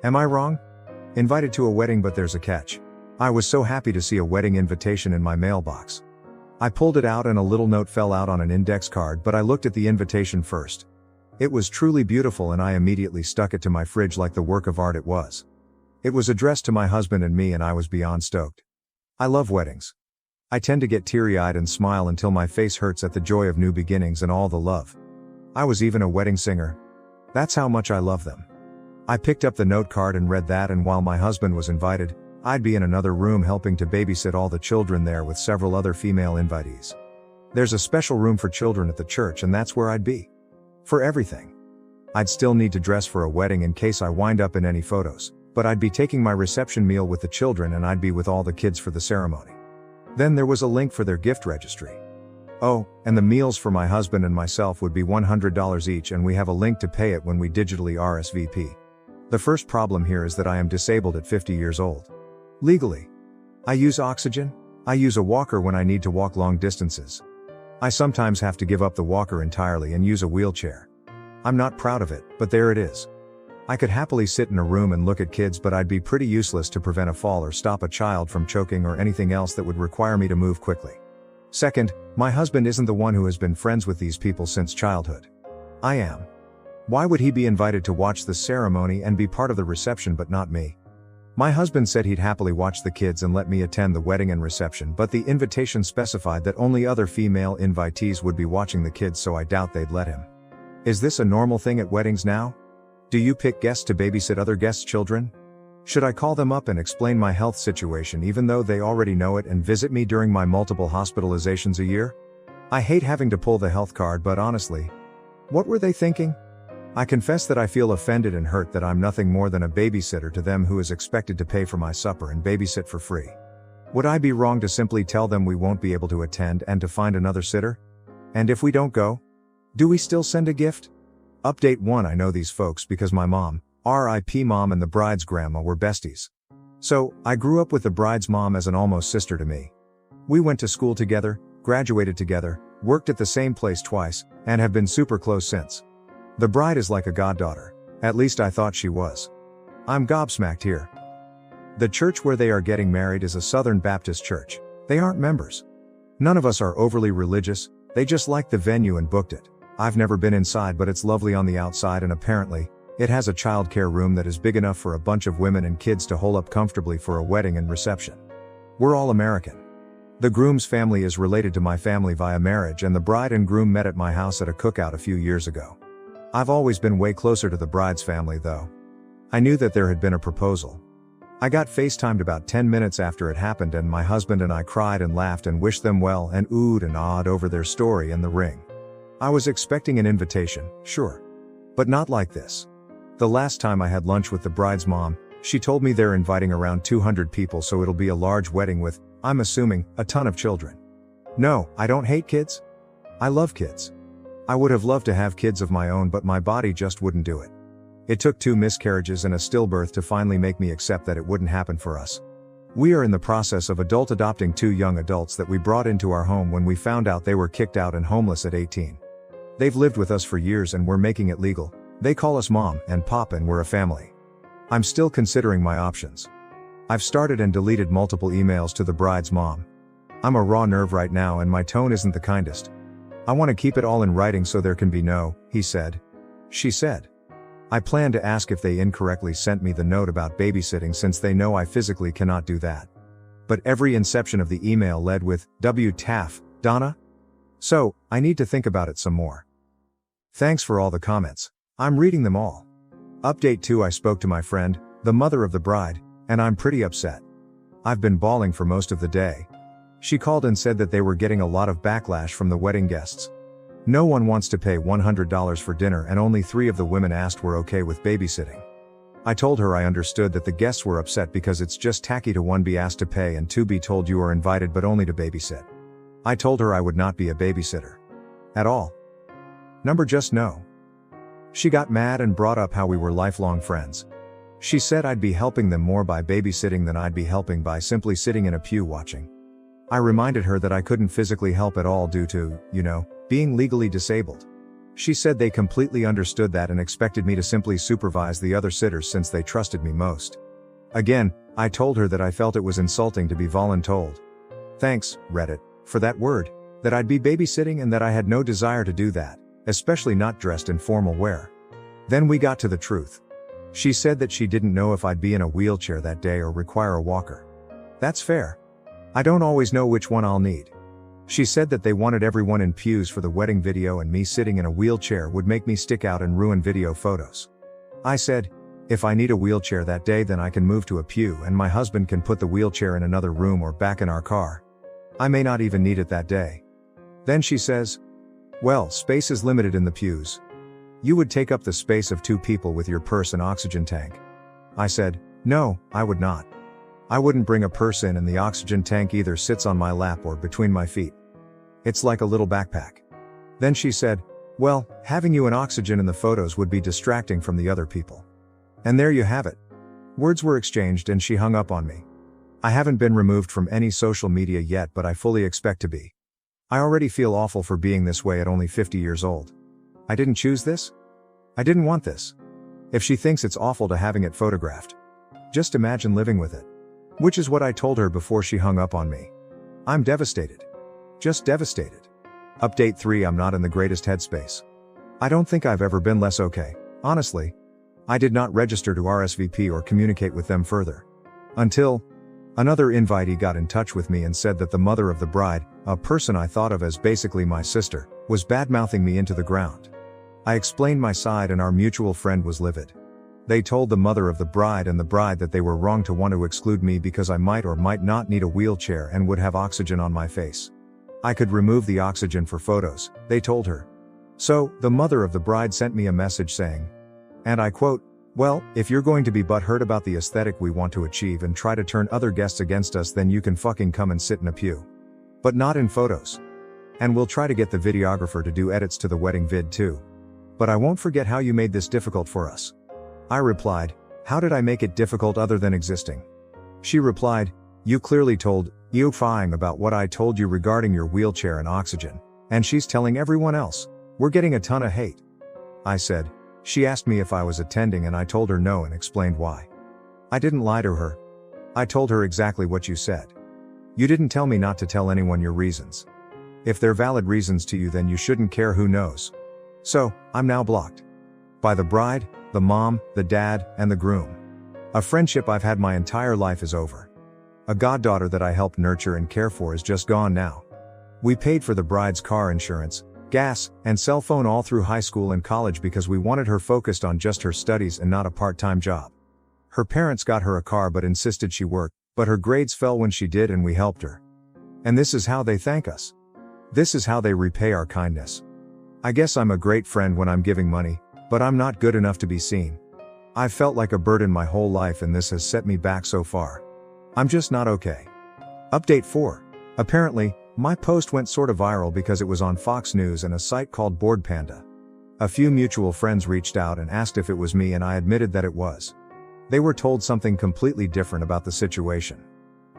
Am I wrong? Invited to a wedding, but there's a catch. I was so happy to see a wedding invitation in my mailbox. I pulled it out and a little note fell out on an index card, but I looked at the invitation first. It was truly beautiful and I immediately stuck it to my fridge like the work of art it was. It was addressed to my husband and me and I was beyond stoked. I love weddings. I tend to get teary-eyed and smile until my face hurts at the joy of new beginnings and all the love. I was even a wedding singer. That's how much I love them. I picked up the note card and read that, and while my husband was invited, I'd be in another room helping to babysit all the children there with several other female invitees. There's a special room for children at the church and that's where I'd be. For everything. I'd still need to dress for a wedding in case I wind up in any photos, but I'd be taking my reception meal with the children and I'd be with all the kids for the ceremony. Then there was a link for their gift registry. Oh, and the meals for my husband and myself would be $100 each, and we have a link to pay it when we digitally RSVP. The first problem here is that I am disabled at 50 years old. Legally. I use oxygen. I use a walker when I need to walk long distances. I sometimes have to give up the walker entirely and use a wheelchair. I'm not proud of it, but there it is. I could happily sit in a room and look at kids, but I'd be pretty useless to prevent a fall or stop a child from choking or anything else that would require me to move quickly. Second, my husband isn't the one who has been friends with these people since childhood. I am. Why would he be invited to watch the ceremony and be part of the reception but not me? My husband said he'd happily watch the kids and let me attend the wedding and reception, but the invitation specified that only other female invitees would be watching the kids, so I doubt they'd let him. Is this a normal thing at weddings now? Do you pick guests to babysit other guests' children? Should I call them up and explain my health situation even though they already know it and visit me during my multiple hospitalizations a year? I hate having to pull the health card, but honestly, what were they thinking? I confess that I feel offended and hurt that I'm nothing more than a babysitter to them who is expected to pay for my supper and babysit for free. Would I be wrong to simply tell them we won't be able to attend and to find another sitter? And if we don't go? Do we still send a gift? Update 1: I know these folks because my mom, RIP mom, and the bride's grandma were besties. So, I grew up with the bride's mom as an almost sister to me. We went to school together, graduated together, worked at the same place twice, and have been super close since. The bride is like a goddaughter. At least I thought she was. I'm gobsmacked here. The church where they are getting married is a Southern Baptist church. They aren't members. None of us are overly religious, they just liked the venue and booked it. I've never been inside, but it's lovely on the outside, and apparently, it has a childcare room that is big enough for a bunch of women and kids to hole up comfortably for a wedding and reception. We're all American. The groom's family is related to my family via marriage, and the bride and groom met at my house at a cookout a few years ago. I've always been way closer to the bride's family though. I knew that there had been a proposal. I got FaceTimed about 10 minutes after it happened, and my husband and I cried and laughed and wished them well and oohed and awed over their story and the ring. I was expecting an invitation, sure. But not like this. The last time I had lunch with the bride's mom, she told me they're inviting around 200 people, so it'll be a large wedding with, I'm assuming, a ton of children. No, I don't hate kids. I love kids. I would have loved to have kids of my own, but my body just wouldn't do it. It took 2 miscarriages and a stillbirth to finally make me accept that it wouldn't happen for us. We are in the process of adult adopting 2 young adults that we brought into our home when we found out they were kicked out and homeless at 18. They've lived with us for years and we're making it legal. They call us mom and pop and we're a family. I'm still considering my options. I've started and deleted multiple emails to the bride's mom. I'm a raw nerve right now and my tone isn't the kindest. I want to keep it all in writing so there can be no, he said. She said. I plan to ask if they incorrectly sent me the note about babysitting, since they know I physically cannot do that. But every inception of the email led with, WTF, Donna? So, I need to think about it some more. Thanks for all the comments. I'm reading them all. Update 2: I spoke to my friend, the mother of the bride, and I'm pretty upset. I've been bawling for most of the day. She called and said that they were getting a lot of backlash from the wedding guests. No one wants to pay $100 for dinner, and only 3 of the women asked were okay with babysitting. I told her I understood that the guests were upset because it's just tacky to 1, be asked to pay, and 2, be told you are invited but only to babysit. I told her I would not be a babysitter. At all. Number just no. She got mad and brought up how we were lifelong friends. She said I'd be helping them more by babysitting than I'd be helping by simply sitting in a pew watching. I reminded her that I couldn't physically help at all due to, being legally disabled. She said they completely understood that and expected me to simply supervise the other sitters since they trusted me most. Again, I told her that I felt it was insulting to be voluntold. Thanks, Reddit, for that word, that I'd be babysitting and that I had no desire to do that, especially not dressed in formal wear. Then we got to the truth. She said that she didn't know if I'd be in a wheelchair that day or require a walker. That's fair. I don't always know which one I'll need. She said that they wanted everyone in pews for the wedding video and me sitting in a wheelchair would make me stick out and ruin video photos. I said, if I need a wheelchair that day then I can move to a pew and my husband can put the wheelchair in another room or back in our car. I may not even need it that day. Then she says, well, space is limited in the pews. You would take up the space of 2 people with your purse and oxygen tank. I said, no, I would not. I wouldn't bring a purse in and the oxygen tank either sits on my lap or between my feet. It's like a little backpack. Then she said, well, having you in oxygen in the photos would be distracting from the other people. And there you have it. Words were exchanged and she hung up on me. I haven't been removed from any social media yet, but I fully expect to be. I already feel awful for being this way at only 50 years old. I didn't choose this. I didn't want this. If she thinks it's awful to having it photographed, just imagine living with it. Which is what I told her before she hung up on me. I'm devastated. Just devastated. Update 3. I'm not in the greatest headspace. I don't think I've ever been less okay, honestly. I did not register to RSVP or communicate with them further. Until another invitee got in touch with me and said that the mother of the bride, a person I thought of as basically my sister, was bad-mouthing me into the ground. I explained my side and our mutual friend was livid. They told the mother of the bride and the bride that they were wrong to want to exclude me because I might or might not need a wheelchair and would have oxygen on my face. I could remove the oxygen for photos, they told her. So, the mother of the bride sent me a message saying, and I quote, well, if you're going to be butthurt about the aesthetic we want to achieve and try to turn other guests against us, then you can fucking come and sit in a pew. But not in photos. And we'll try to get the videographer to do edits to the wedding vid too. But I won't forget how you made this difficult for us. I replied, how did I make it difficult other than existing? She replied, you clearly told Fying about what I told you regarding your wheelchair and oxygen, and she's telling everyone else. We're getting a ton of hate. I said, she asked me if I was attending and I told her no and explained why. I didn't lie to her. I told her exactly what you said. You didn't tell me not to tell anyone your reasons. If they're valid reasons to you, then you shouldn't care who knows. So, I'm now blocked. By the bride, the mom, the dad, and the groom. A friendship I've had my entire life is over. A goddaughter that I helped nurture and care for is just gone now. We paid for the bride's car insurance, gas, and cell phone all through high school and college because we wanted her focused on just her studies and not a part-time job. Her parents got her a car but insisted she work, but her grades fell when she did and we helped her. And this is how they thank us. This is how they repay our kindness. I guess I'm a great friend when I'm giving money, but I'm not good enough to be seen. I've felt like a burden my whole life and this has set me back so far. I'm just not okay. Update 4. Apparently, my post went sorta viral because it was on Fox News and a site called Bored Panda. A few mutual friends reached out and asked if it was me and I admitted that it was. They were told something completely different about the situation.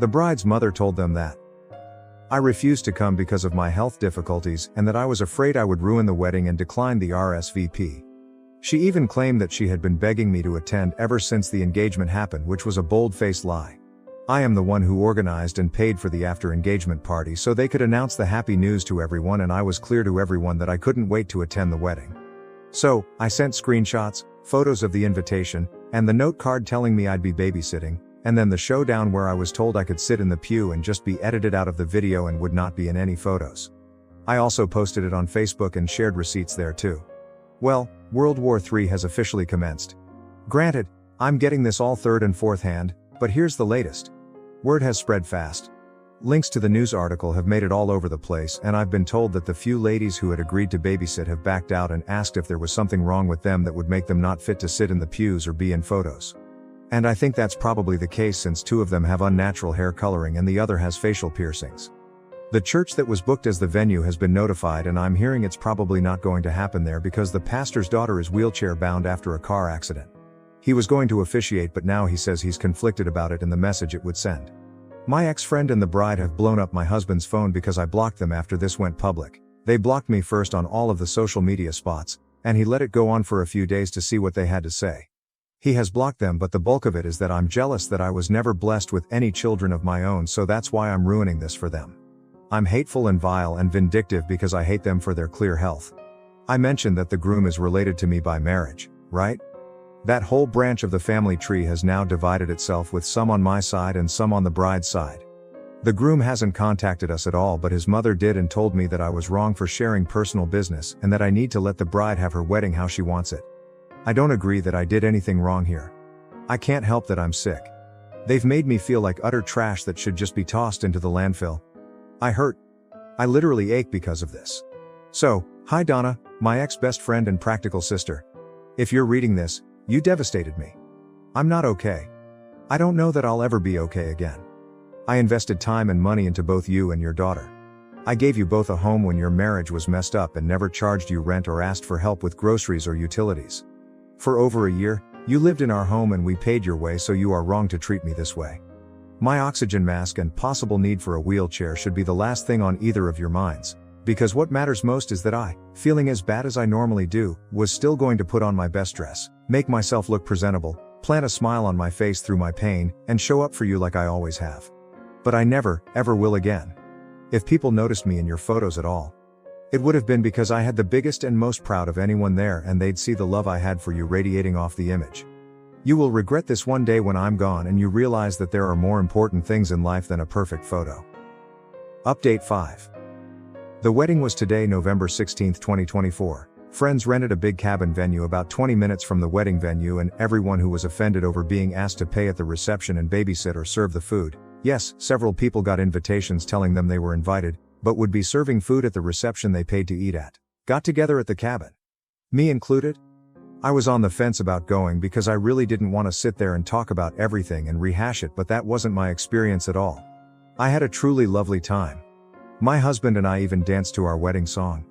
The bride's mother told them that I refused to come because of my health difficulties and that I was afraid I would ruin the wedding and declined the RSVP. She even claimed that she had been begging me to attend ever since the engagement happened, which was a bold-faced lie. I am the one who organized and paid for the after-engagement party so they could announce the happy news to everyone, and I was clear to everyone that I couldn't wait to attend the wedding. So, I sent screenshots, photos of the invitation, and the note card telling me I'd be babysitting, and then the showdown where I was told I could sit in the pew and just be edited out of the video and would not be in any photos. I also posted it on Facebook and shared receipts there too. Well, World War III has officially commenced. Granted, I'm getting this all third and fourth hand, but here's the latest. Word has spread fast. Links to the news article have made it all over the place, and I've been told that the few ladies who had agreed to babysit have backed out and asked if there was something wrong with them that would make them not fit to sit in the pews or be in photos. And I think that's probably the case since 2 of them have unnatural hair coloring and the other has facial piercings. The church that was booked as the venue has been notified, and I'm hearing it's probably not going to happen there because the pastor's daughter is wheelchair bound after a car accident. He was going to officiate, but now he says he's conflicted about it and the message it would send. My ex-friend and the bride have blown up my husband's phone because I blocked them after this went public, They blocked me first on all of the social media spots, and he let it go on for a few days to see what they had to say. He has blocked them, but the bulk of it is that I'm jealous that I was never blessed with any children of my own, so that's why I'm ruining this for them. I'm hateful and vile and vindictive because I hate them for their clear health. I mentioned that the groom is related to me by marriage, right? That whole branch of the family tree has now divided itself, with some on my side and some on the bride's side. The groom hasn't contacted us at all, but his mother did and told me that I was wrong for sharing personal business and that I need to let the bride have her wedding how she wants it. I don't agree that I did anything wrong here. I can't help that I'm sick. They've made me feel like utter trash that should just be tossed into the landfill. I hurt. I literally ache because of this. So, hi Donna, my ex-best friend and practical sister. If you're reading this, you devastated me. I'm not okay. I don't know that I'll ever be okay again. I invested time and money into both you and your daughter. I gave you both a home when your marriage was messed up and never charged you rent or asked for help with groceries or utilities. For over a year, you lived in our home and we paid your way, so you are wrong to treat me this way. My oxygen mask and possible need for a wheelchair should be the last thing on either of your minds, because what matters most is that I, feeling as bad as I normally do, was still going to put on my best dress, make myself look presentable, plant a smile on my face through my pain, and show up for you like I always have. But I never, ever will again. If people noticed me in your photos at all, it would have been because I had the biggest and most proud of anyone there, and they'd see the love I had for you radiating off the image. You will regret this one day when I'm gone and you realize that there are more important things in life than a perfect photo. Update 5. The wedding was today, November 16, 2024. Friends rented a big cabin venue about 20 minutes from the wedding venue, and everyone who was offended over being asked to pay at the reception and babysit or serve the food. Yes, several people got invitations telling them they were invited, but would be serving food at the reception they paid to eat at. Got together at the cabin. Me included? I was on the fence about going because I really didn't want to sit there and talk about everything and rehash it, but that wasn't my experience at all. I had a truly lovely time. My husband and I even danced to our wedding song.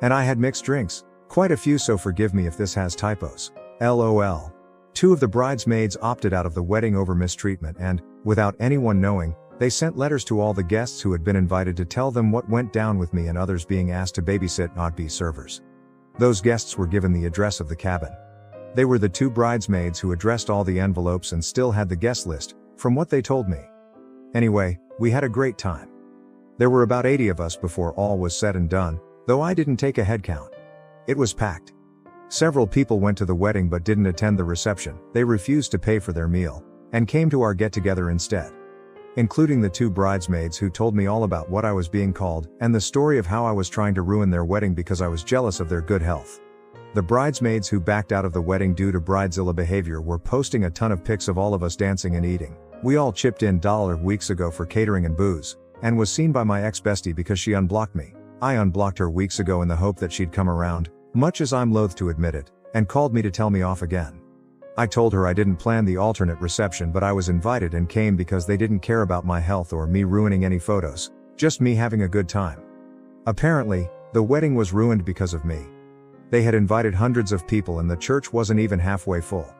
And I had mixed drinks, quite a few, so forgive me if this has typos. LOL. 2 of the bridesmaids opted out of the wedding over mistreatment and, without anyone knowing, they sent letters to all the guests who had been invited to tell them what went down with me and others being asked to babysit, not be servers. Those guests were given the address of the cabin. They were the 2 bridesmaids who addressed all the envelopes and still had the guest list, from what they told me. Anyway, we had a great time. There were about 80 of us before all was said and done, though I didn't take a head count. It was packed. Several people went to the wedding but didn't attend the reception. They refused to pay for their meal, and came to our get-together instead. Including the 2 bridesmaids who told me all about what I was being called, and the story of how I was trying to ruin their wedding because I was jealous of their good health. The bridesmaids who backed out of the wedding due to bridezilla behavior were posting a ton of pics of all of us dancing and eating. We all chipped in weeks ago for catering and booze, and was seen by my ex-bestie because she unblocked me. I unblocked her weeks ago in the hope that she'd come around, much as I'm loath to admit it, and called me to tell me off again. I told her I didn't plan the alternate reception, but I was invited and came because they didn't care about my health or me ruining any photos, just me having a good time. Apparently, the wedding was ruined because of me. They had invited hundreds of people and the church wasn't even halfway full.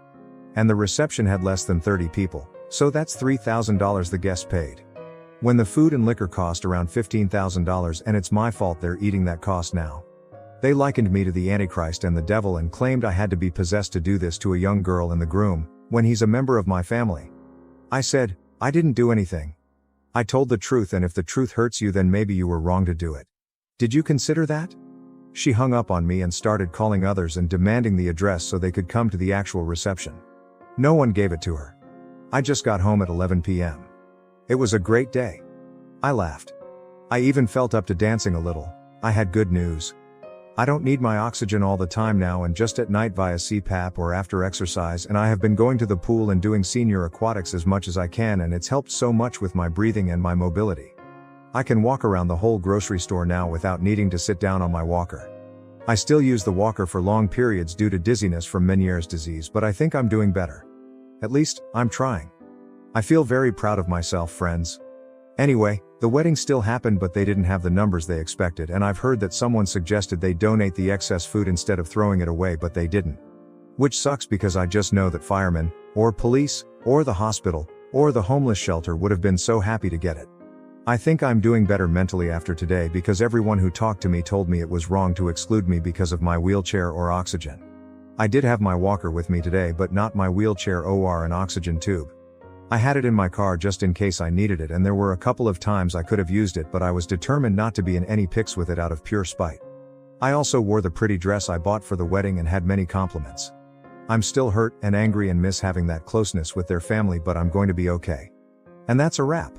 And the reception had less than 30 people, so that's $3,000 the guests paid. When the food and liquor cost around $15,000, and it's my fault they're eating that cost now. They likened me to the Antichrist and the devil and claimed I had to be possessed to do this to a young girl and the groom, when he's a member of my family. I said, I didn't do anything. I told the truth, and if the truth hurts you, then maybe you were wrong to do it. Did you consider that? She hung up on me and started calling others and demanding the address so they could come to the actual reception. No one gave it to her. I just got home at 11 p.m. It was a great day. I laughed. I even felt up to dancing a little. I had good news. I don't need my oxygen all the time now, and just at night via CPAP or after exercise, and I have been going to the pool and doing senior aquatics as much as I can, and it's helped so much with my breathing and my mobility. I can walk around the whole grocery store now without needing to sit down on my walker. I still use the walker for long periods due to dizziness from Meniere's disease, but I think I'm doing better. At least, I'm trying. I feel very proud of myself, friends. Anyway, the wedding still happened, but they didn't have the numbers they expected, and I've heard that someone suggested they donate the excess food instead of throwing it away, but they didn't. Which sucks because I just know that firemen, or police, or the hospital, or the homeless shelter would have been so happy to get it. I think I'm doing better mentally after today because everyone who talked to me told me it was wrong to exclude me because of my wheelchair or oxygen. I did have my walker with me today but not my wheelchair or an oxygen tube. I had it in my car just in case I needed it, and there were a couple of times I could have used it, but I was determined not to be in any pics with it out of pure spite. I also wore the pretty dress I bought for the wedding and had many compliments. I'm still hurt and angry and miss having that closeness with their family, but I'm going to be okay. And that's a wrap.